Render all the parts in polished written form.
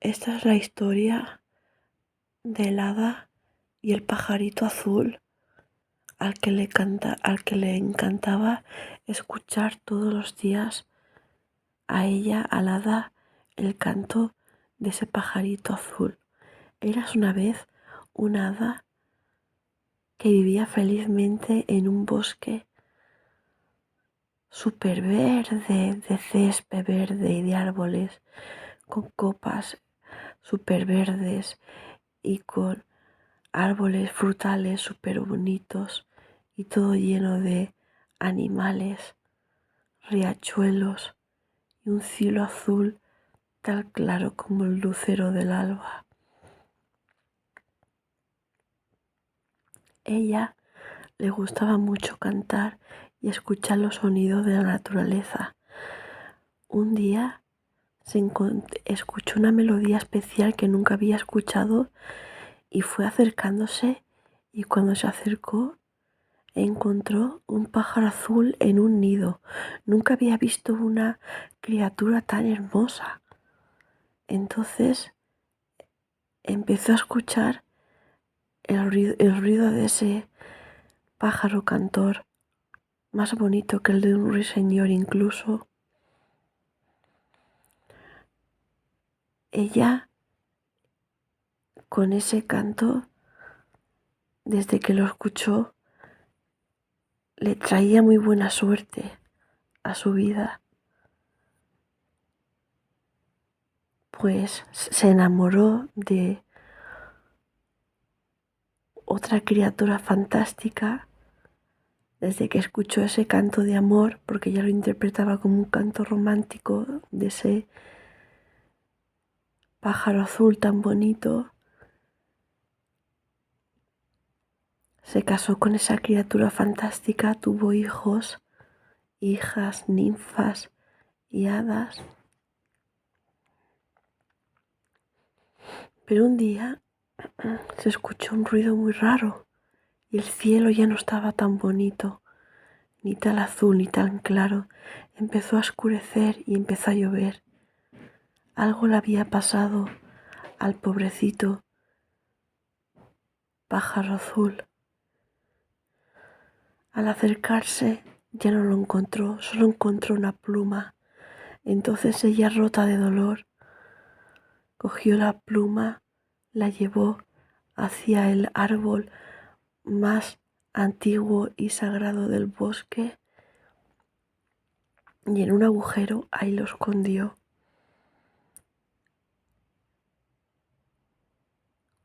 Esta es la historia del hada y el pajarito azul al que le encantaba escuchar todos los días a ella, al hada, el canto de ese pajarito azul. Eras una vez un hada que vivía felizmente en un bosque súper verde, de césped verde y de árboles, con copas súper verdes y con árboles frutales súper bonitos y todo lleno de animales, riachuelos y un cielo azul tan claro como el lucero del alba. Ella le gustaba mucho cantar y escuchar los sonidos de la naturaleza. Un día escuchó una melodía especial que nunca había escuchado y fue acercándose, y cuando se acercó encontró un pájaro azul en un nido. Nunca había visto una criatura tan hermosa. Entonces empezó a escuchar el ruido de ese pájaro cantor, más bonito que el de un ruiseñor incluso. Ella, con ese canto, desde que lo escuchó, le traía muy buena suerte a su vida, pues se enamoró de otra criatura fantástica desde que escuchó ese canto de amor, porque ella lo interpretaba como un canto romántico de ese pájaro azul tan bonito. Se casó con esa criatura fantástica, tuvo hijos, hijas, ninfas y hadas. Pero un día se escuchó un ruido muy raro y el cielo ya no estaba tan bonito, ni tan azul ni tan claro. Empezó a oscurecer y empezó a llover. Algo le había pasado al pobrecito pájaro azul. Al acercarse ya no lo encontró, solo encontró una pluma. Entonces ella, rota de dolor, cogió la pluma, la llevó hacia el árbol más antiguo y sagrado del bosque y en un agujero ahí lo escondió.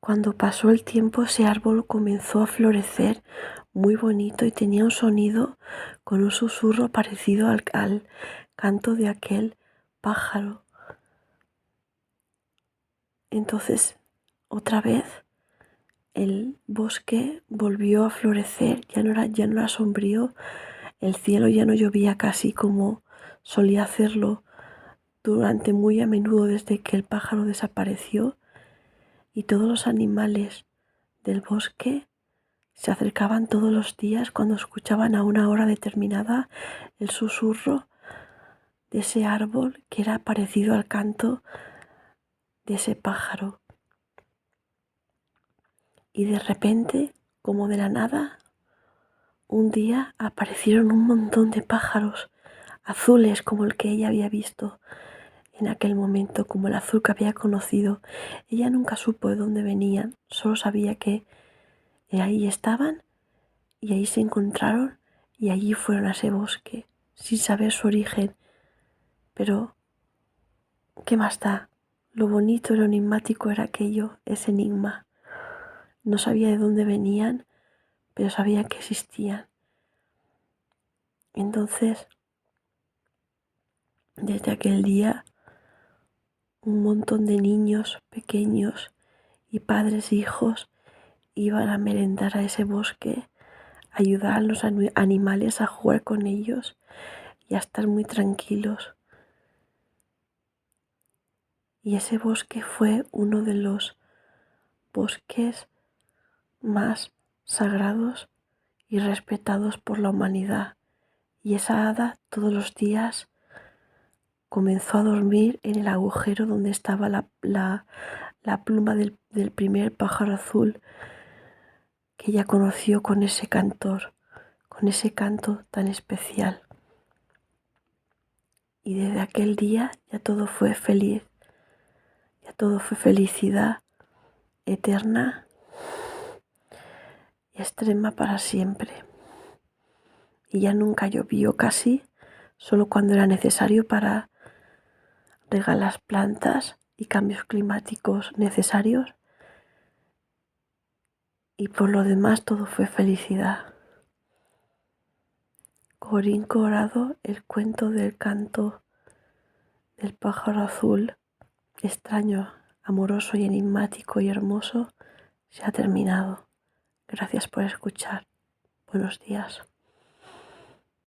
Cuando pasó el tiempo, ese árbol comenzó a florecer muy bonito y tenía un sonido con un susurro parecido al canto de aquel pájaro. Entonces, otra vez, el bosque volvió a florecer, ya no era sombrío, el cielo ya no llovía casi como solía hacerlo durante muy a menudo desde que el pájaro desapareció, y todos los animales del bosque se acercaban todos los días cuando escuchaban a una hora determinada el susurro de ese árbol que era parecido al canto de ese pájaro. Y de repente, como de la nada, un día aparecieron un montón de pájaros azules como el que ella había visto en aquel momento, como el azul que había conocido. Ella nunca supo de dónde venían, solo sabía que ahí estaban y ahí se encontraron y allí fueron a ese bosque, sin saber su origen. Pero, ¿qué más da? Lo bonito y lo enigmático era aquello, ese enigma. No sabía de dónde venían, pero sabía que existían. Entonces, desde aquel día, un montón de niños pequeños y padres e hijos iban a merendar a ese bosque, a ayudar a los animales a jugar con ellos y a estar muy tranquilos. Y ese bosque fue uno de los bosques más sagrados y respetados por la humanidad. Y esa hada todos los días comenzó a dormir en el agujero donde estaba la pluma del primer pájaro azul que ella conoció con ese cantor, con ese canto tan especial. Y desde aquel día ya todo fue feliz, ya todo fue felicidad eterna y extrema para siempre. Y ya nunca llovió casi, solo cuando era necesario para regar las plantas y cambios climáticos necesarios. Y por lo demás todo fue felicidad. Colorín colorado, el cuento del canto del pájaro azul, extraño, amoroso y enigmático y hermoso, se ha terminado. Gracias por escuchar. Buenos días.